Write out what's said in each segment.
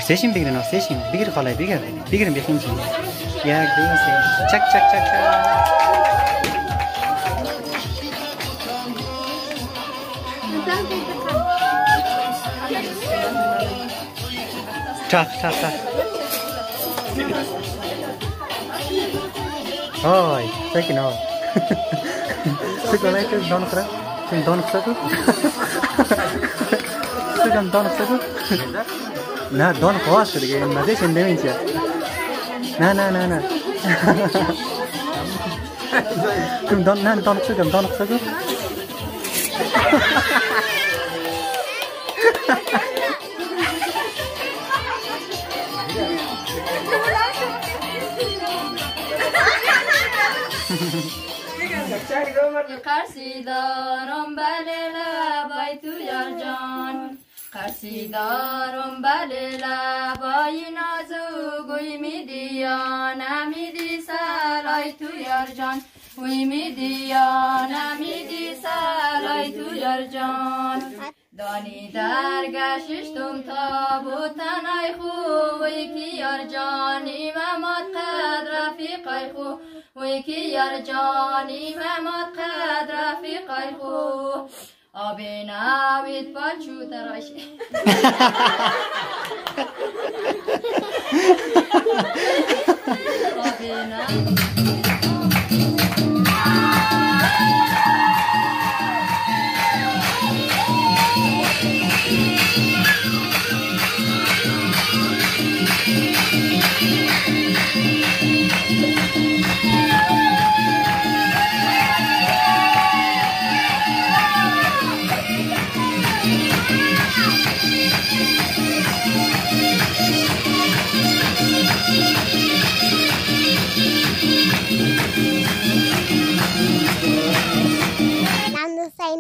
Session bigger now, session bigger call bigger bigger making change. Yeah, check. Tough. Oh, take it out. So go like down kara. Down kara. So down kara. Na don't cross it again. Na this in dementia. Na. Come don't sugar. قصیدارم بله لبای تو یار جان قصیدارم بله لبای نازو گوی میدی یا نمیدی سلای تو یار جان گوی میدی یا نمیدی سلای تو یار جان دانی در گشتم تا بوتنای خوی کی یار جانی ممات قد رفیقای خو وی کی یار جانی ممات قد رفیقای خو آب نوید پاچو تراشی آب نوید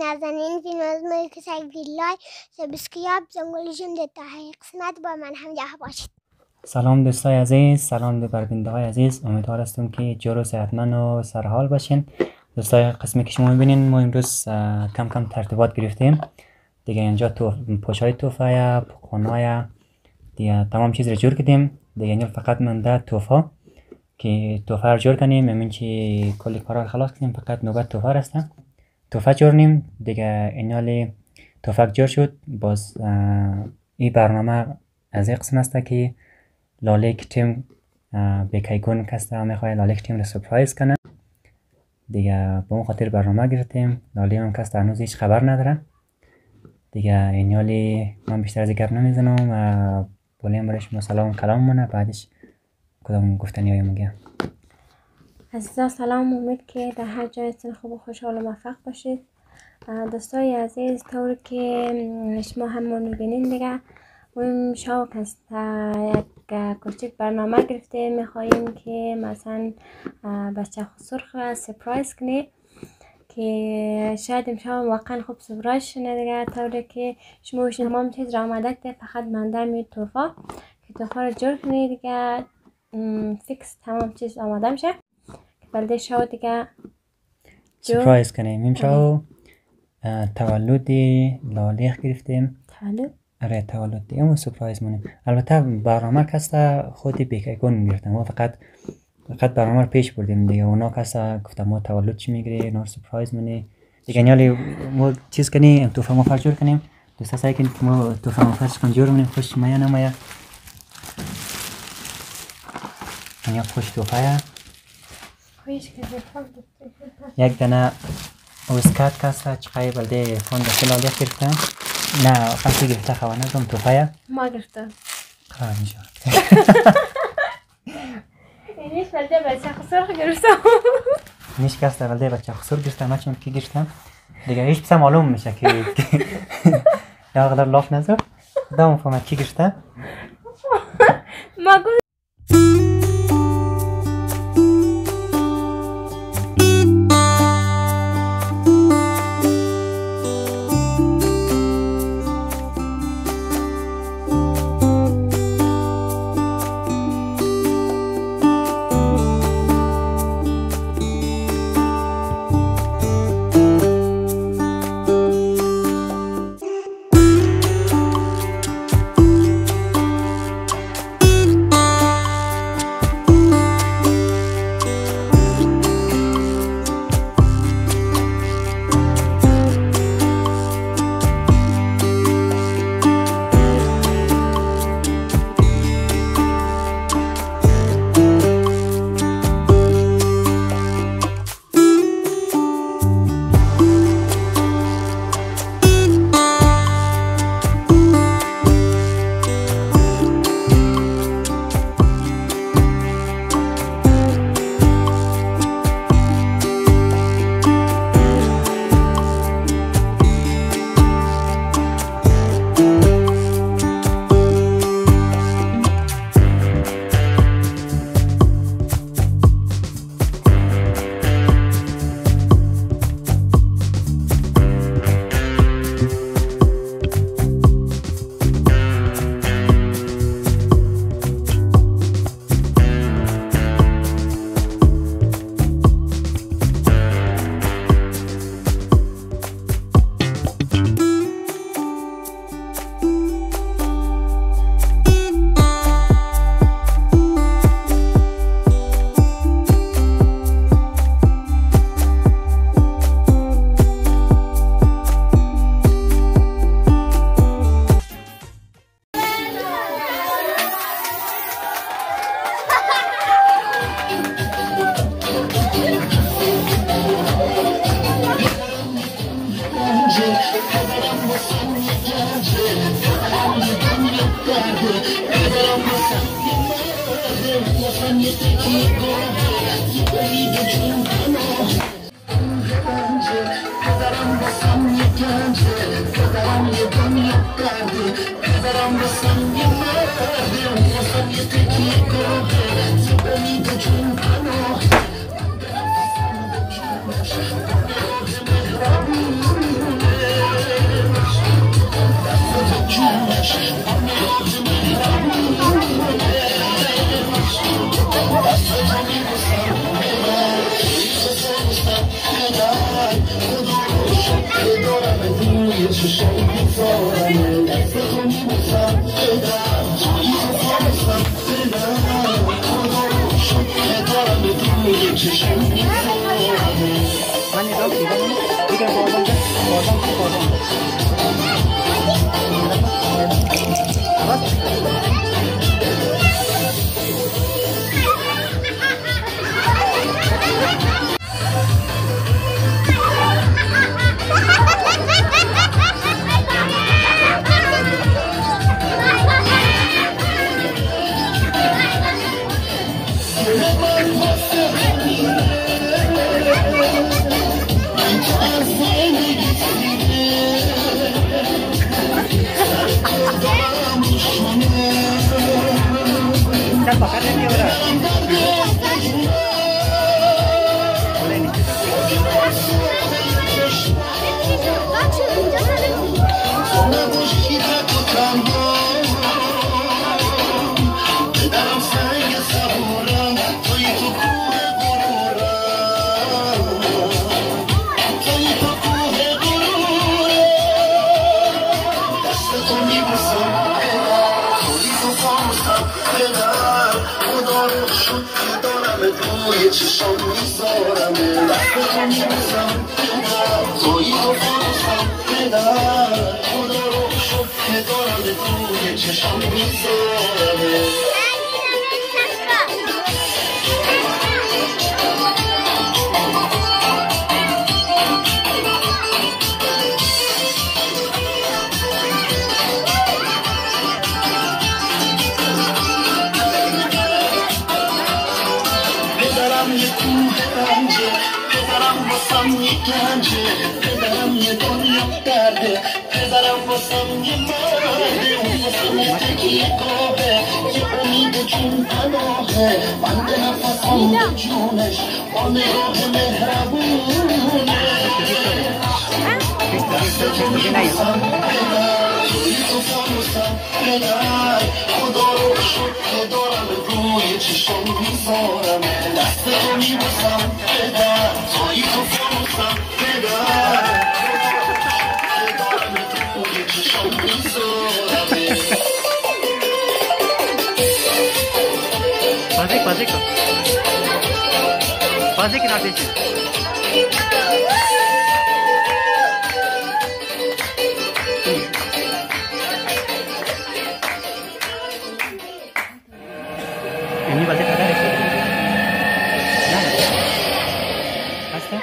نازنین فیلم از ملک سیفالله سابسکرایب زنگوله تا قسمت با من همراه باشید. سلام دوستای عزیز، سلام به بیننده های عزیز. امیدوار هستم که جور و صحتمند و سرحال باشین. دوستای قسمی که شما میبینین ما امروز کم ترتیبات گرفتیم دیگه. اینجا پوشای توفه خونای دیگه تمام چیز رو جور کردیم دیگه. اینجا فقط مونده توفه که توفه رو جور کنیم. همین که کلی کارا خلاص کردیم، فقط نوبت توفه هستن. توفه جورنیم دیگه. اینالی توفه جور شد. باز این برنامه از این قسم است که لالیک تیم به کیگون کسته میخواه لالیک تیم رو سپرایز کنه دیگه. به اون خاطر برنامه گرفتیم. لالی هم کسته هنوز هیچ خبر نداره دیگه. اینالی من بیشتر از گپ نمیزنم و بولیم برای شما سلام کلام مونه، بعدش کدام گفتنی های میگم. عزیزا سلام، امید که در هر جایتون خوب و خوشحال و موفق باشید. دوستای عزیز، طور که شما همون میبینین دیگه ما شاوک هست یک کوچک برنامه گرفته. میخواییم که مثلا بچه سرخ را سپرایز کنی که شاید امشب واقعا خوب سپرایز شنه دیگه. طوری که شما تمام چیز را آماده که فقط منده می توفا که توفا رو جور کنی دیگه. فیکس تمام چیز آماده میشه که بلده شو دیگه سپرایز کنیم. امشب تولد لالیخ گرفتیم. تولد؟ آره تولد دیگه. ما سپرایز مونیم. البته برنامه کسته خودی بیکیگون گرفتم. ما فقط برنامه رو پیش بردیم دیگه. اونا کسته گفتم ما تولد چی میگیری، اونا سپرایز مونی دیگه نیالی ما چیز کنیم توفه مفر جور کنیم دوستا سعی کنیم ما توفه مفر کن جور کنیم خوش مایا نمایا اینیا خوش توفه یک دنه اوسکات کاستا چقای بلده فون دسته لالیق گرفته نه خمسی گرفته خوانه دم توفه ما گرفته خواه میشه اینیش بلده بچه خسرخ گرفته نیش کس بلده بچه خسور گرفته ما چون کی گرفتم دیگه هیچ بسه معلوم میشه که یا قدر لاف نزد دام فهمت کی گرفته ما گفت توی توی چشم میذارم یه کوه رنجه پدرم واسم یه گنجه پدرم یه دنیا درده پدرم واسم یه مرده اون واسم یه تکیه گاهه یه امید جون پناهه بند نفسم به جونش با نگاه مهربونه دستتو میبوسم پدر توی تو فانوسم پدر خدا رو شکر دارم روی چشم میذارم دستتو میبوسم پدر توی تو فانوسم پدر دارم روی چشم میذارم بازی کن آتیشی ini balik ada sih. Nah. Pasti.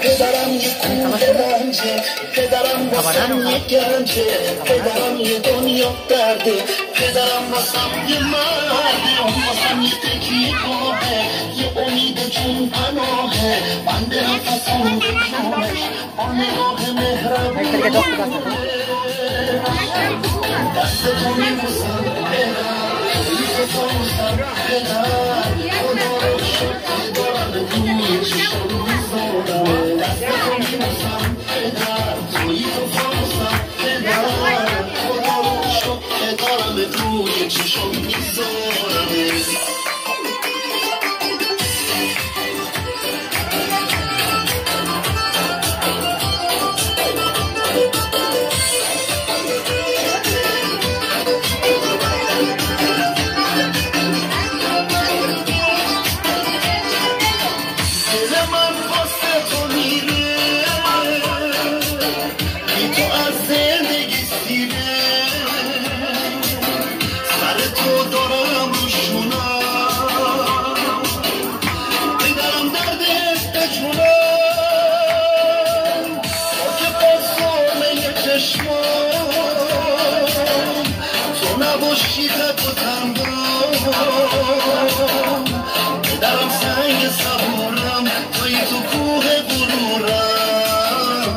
پدرم یه کوه رنجه پدرم واسم یه گنجه پدرم یه دنیا درده پدرم واسم یه مرده اون واسم یه تکیه گاهه یه امید جون پناهه بند نفسم به جونش با نگاه مهربونه دستتو میبوسم پدر توی تو فانوسم پدر خدا رو شکر دارم روی چشم میذارم دستتو میبوسم پدر توی تو فانوسم پدر خدا رو شکر دارم روی چشم میذارم نباشی تک و تنها پدرم سنگ صبورم توی تو کوه غرورم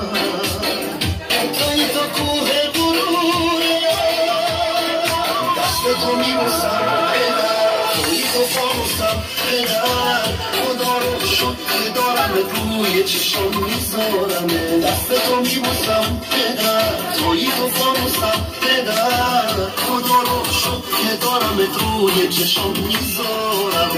توی تو کوه غرورم دستتو میبوسم پدر توی تو فانوسم پدر خدا رو شکر دارم روی چشم میذارم دستتو میبوسم پدر توی تو فانوسم پدر خدا رو شکر دارم روی چشم میذارم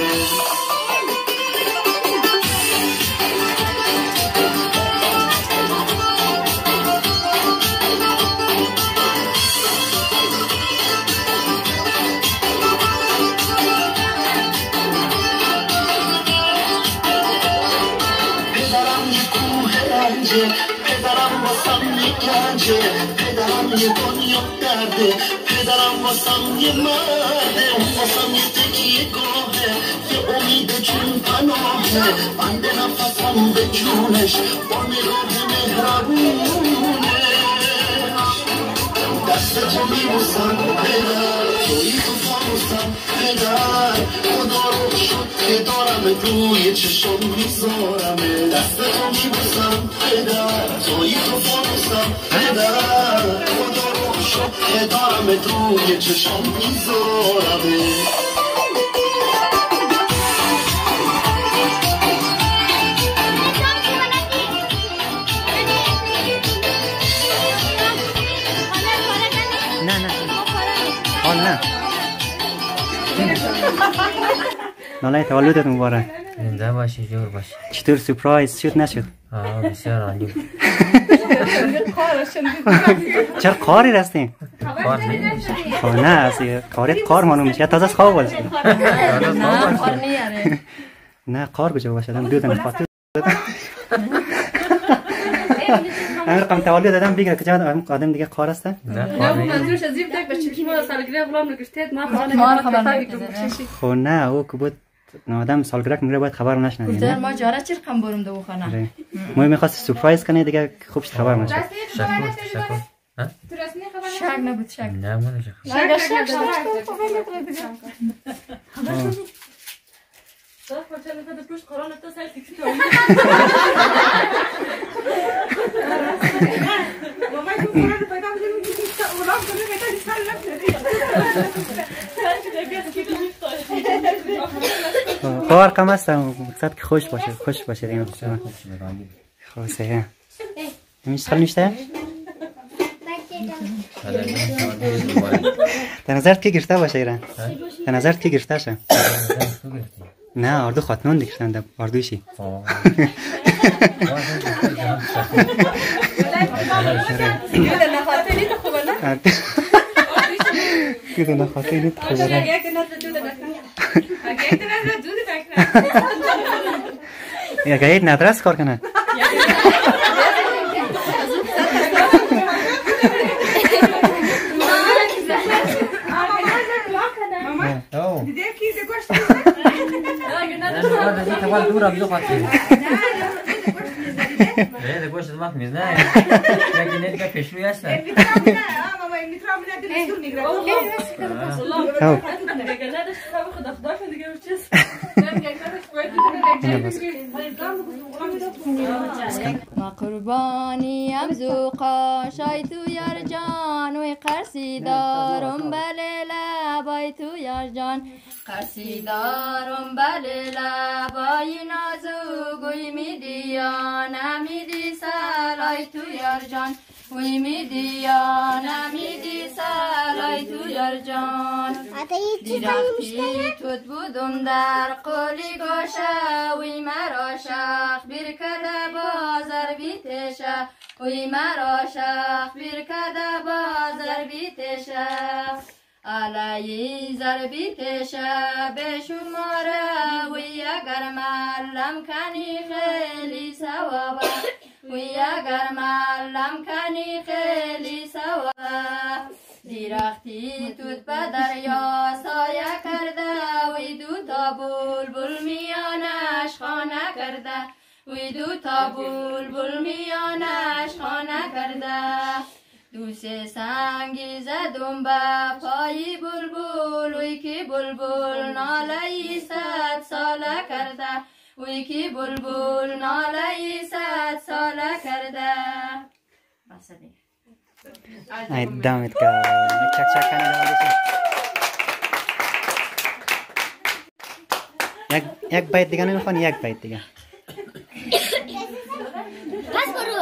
پدرم یه کوه رنجه پدرم واسم یه گنجه پدرم یه دنیا درده پدرم واسم یه مرده اون واسم یه تکیه گاهه یه امید جون پناهه بند نفسم به جونش با نگاه مهربونه دستتو میبوسم پدر توی تو فانوسم پدر خدا رو شکر دارم روی چشم میذارم دستتو میبوسم پدر توی تو فانوسم پدر خدا رو شکر دارم روی چشم میذارم نه نالای تولدت مبارک. زنده باشی جور باشی. چطور سپرایز شد نشد؟ بسیار عالی. چرا کاری رستیم؟ کار نمیشه. نه از کاری کار معلوم میشه. تازه خواب باشی. نه کار نیاره. نه قار کجا باشه دادم 2 تا نخاطی امیر رقم تولد دادم بگیر کجا آدم دیگه قار است نه منظورش از این دک بچه که ما سالگرد غلام نگشتید ما خبر خو نه او که بود آدم سالگرد میگه باید خبر نشنه گفتن ما جاره چی رقم برم دو خانه ما میخواست سورپرایز کنه دیگه خوبش خبر نشه شکر شک نبود شک نه من شکر قار کم است مقصد که خوش باشه دیگه خب سه همیشه خیلی میشته به نظرت که گرفته باشه ایران به نظرت که گرفته شه نه اردو خاتنون دیگه اردویشی كده انا خاطيني تخبرها يا قاعد ندرس کار کنه ده گوشت مات میزنه یکی نگه پیشروی هست ما قربانیم زوقا شای تو یار جان وی قرصی دارم بله لبای تو یار جان قرصی دارم بله لبای نازو گوی میدی یا نمیدی سلای تو یار جان وی میدی یا نمیدی سلای تو یار جان دیرختی توت بودم در قولی گوشه وی مرا شخ بیر کده بازر بیتشه وی مرا شخ بیر کده بازر بیتشه علی زربی تشه به شماره وی اگر ملم کنی خیلی ثوابه وی اگر ملم کنی خیلی ثوابه دیرختی توت به دریا سایه کرده وی دو تا بلبل میانش خانه کرده وی دو تا بلبل میانش خانه کرده دوست سنگی زدم به پای بلبل وی که بلبل ناله 100 ساله کرده وی که بلبل ناله 100 ساله کرده بس دیگه ای دامت که چک چک کنه یک بیت دیگه نمیخوانی یک بیت دیگه بس برو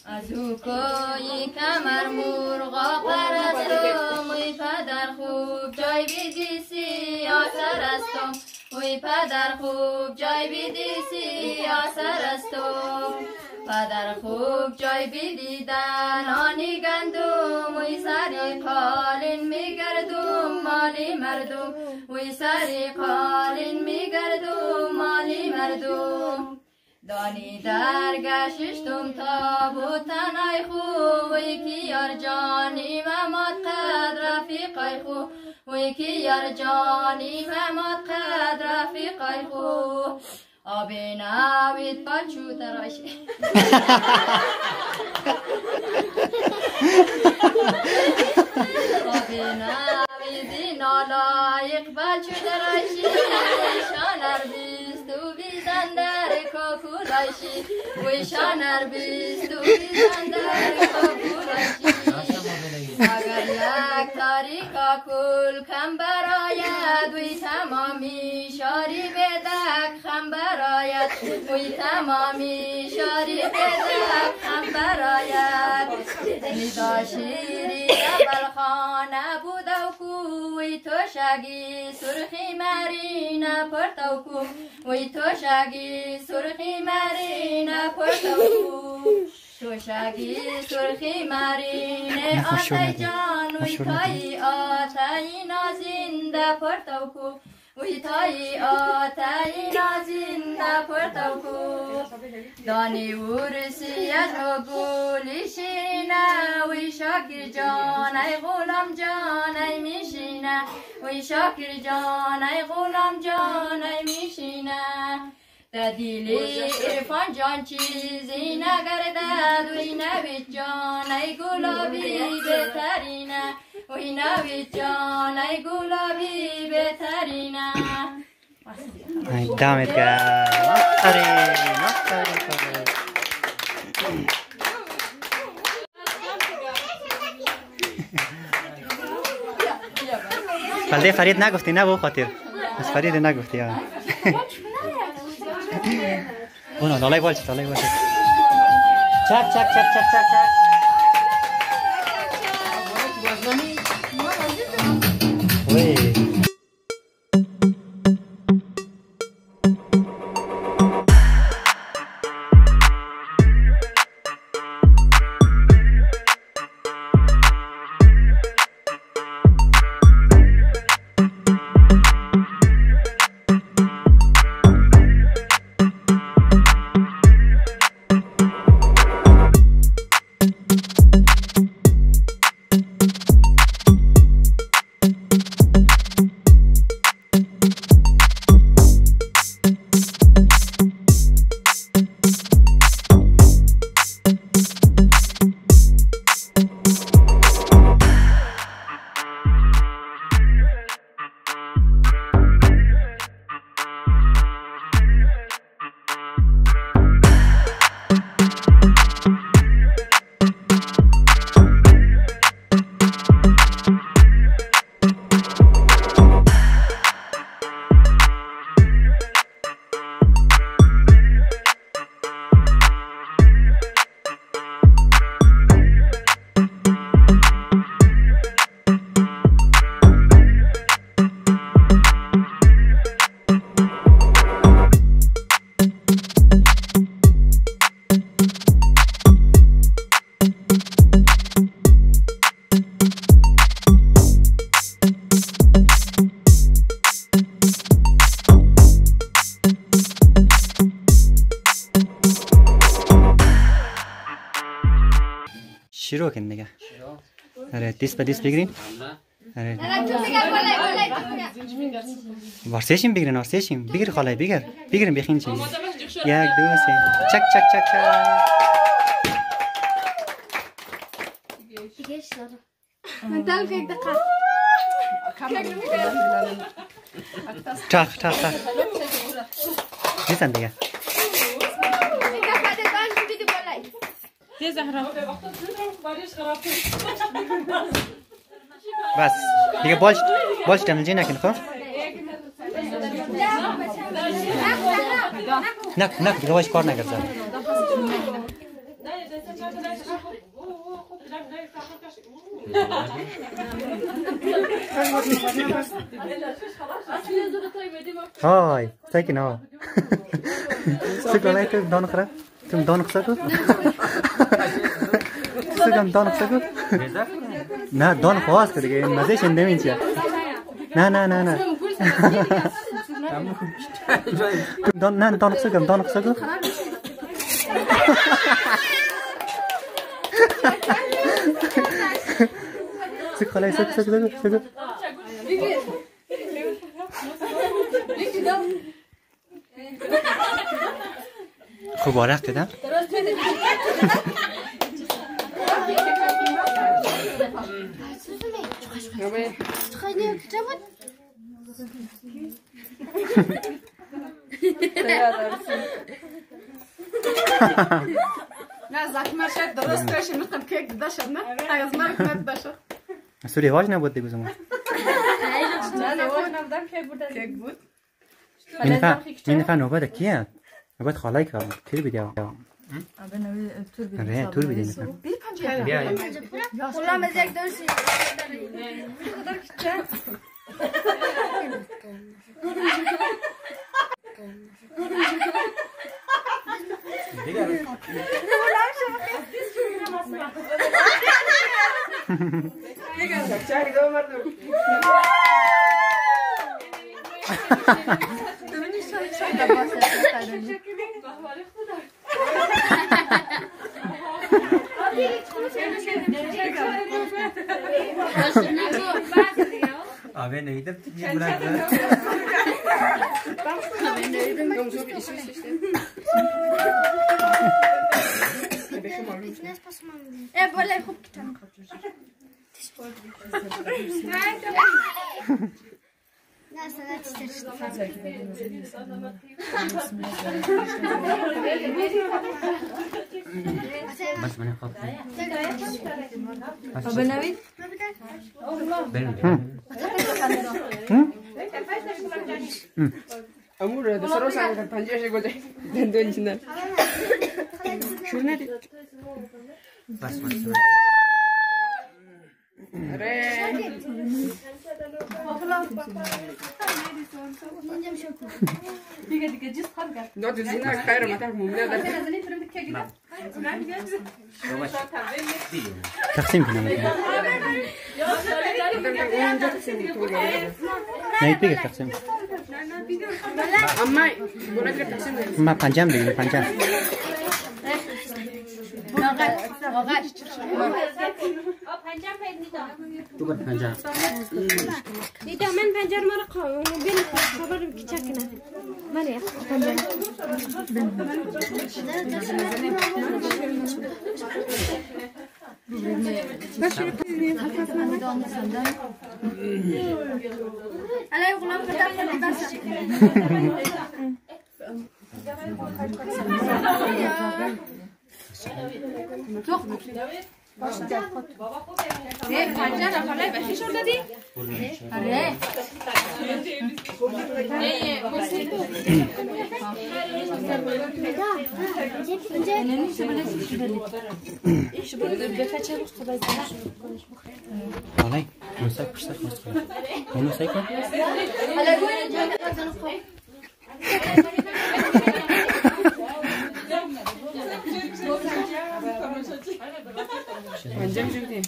از او کوی کمر مرغا پرستم وی پدر خوب جای بیدی سیاسر استم وی پدر خوب جای بیدی سیاسر استم پدر خوب جای بیدیدن آنی گندم وی سری قالین میگردم مالی مردم وی سری قالین میگردم مالی مردم دانی در گشتم تا بوتنای خوب وی کی یار جانی ممات قد رفیقای خوب وی کی یار جانی ممات قد رفیقای خوب آب نوید بچو تراشی آب نویدی نالایق بچو تراشی شانر بیست و بیزن در کاکولایشی وی شانر بیست و بیزن در کاکولایشی اگر یک تاریکا کل کم براید وی تمامی شاری بدک خم براید وی تمامی شاری بدک خم براید ندا شیری دبل خانه بود و کو وی توشگی سرخی مرینا پرتو کو وی توشگی سرخی مرینا پرتو کو توشگی سرخی مرینه آتای جان وی تایی آتای نازنده پرتو کو وی تایی آتای نازنده پرتو کو دانی ورسی از گولی شیرینه وی شاکر جان ای غلام جان ای میشینه وی شاکر جان ای غلام جان ای میشینه در دل عرفان جان چیزی نگردد وی نوید جان ای گلابی بهترینه وی نوید جان ای گلابی بهترینه دمت گرم. آفرین. بلده فرید نگفتی نه به خاطر از فرید نگفتی ها. اونو دالای بالچه چک چک چک چک چک چک وی شروع کن دیگه. آره 10 به 10 بگیرین. آره ورسیشیم بگیرین ورسیشیم بگیر خالای بگیرین بخین چی 1 2 3 چک چک چک چک منتال كيك دقة تاخ تاخ تاخ دیگه بس دیگه بالش تملجی نکن خب نک دیگه باش کار نکرد های ساکن ها سکولای تو دان خرا تم دان خسکو سکم دان خسکو نه دان خواست دیگه مزهش نمیین چیه نه نه نه نه دان نه دان خسکو سک خلای سک خوب آرخ دیدم نه زخم شد درست کشی نتم کیک داشت نه از مرگ نداشت سوری واج نبود دیگه زمان نه واج نبودم کیک بود من نفهم نوبت کیه نوبت خالای که تیر بیدیم آره تور بدین. بیا غلام از یک درسی آبه نویدم تیجی برای بالای خوب کتن نه بس من خواب بنوید امور دسرو سانگ پنجه گوجه دندون چندن شورنه بس نه دیزینا خیر متاح ممنوع داره تقسیم کنم. نه بگیر تقسیم. اما بونا که تقسیم ما پنجم بگیم پنجم. تو بر پنجم. دیدم من پنجر مرا بین خبر کچک نه. من یا پنجر. علی غلام کتاب بس پنجره خاله بشی شد دادی؟ آره آلی موسیقی پشت کنم. موسیقی کن. پنجم شدی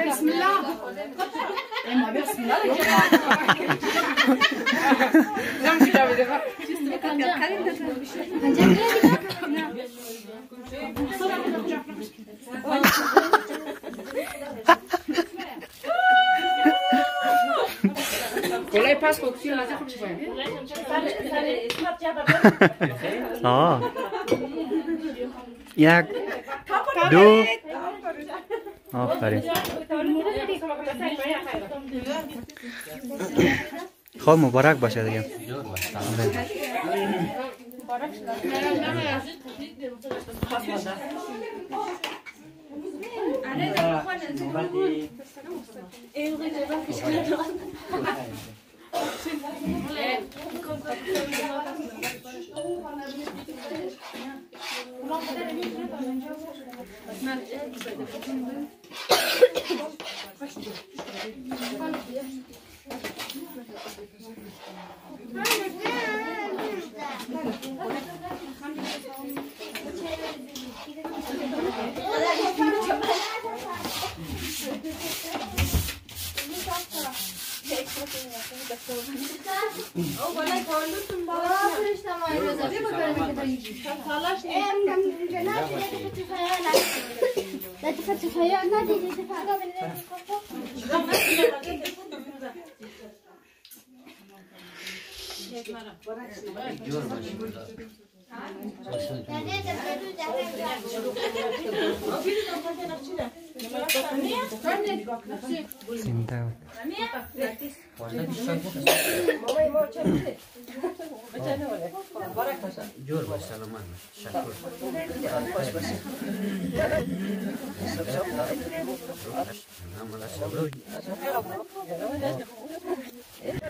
بسم الله بسم الله نم چی جوابی دفعه Olay pas kokuyor lazım çok şey. یک دو آفرین. خب مبارک باشه دیگه. جور باش سلامت باش شکر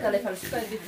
تلای فلسفه دید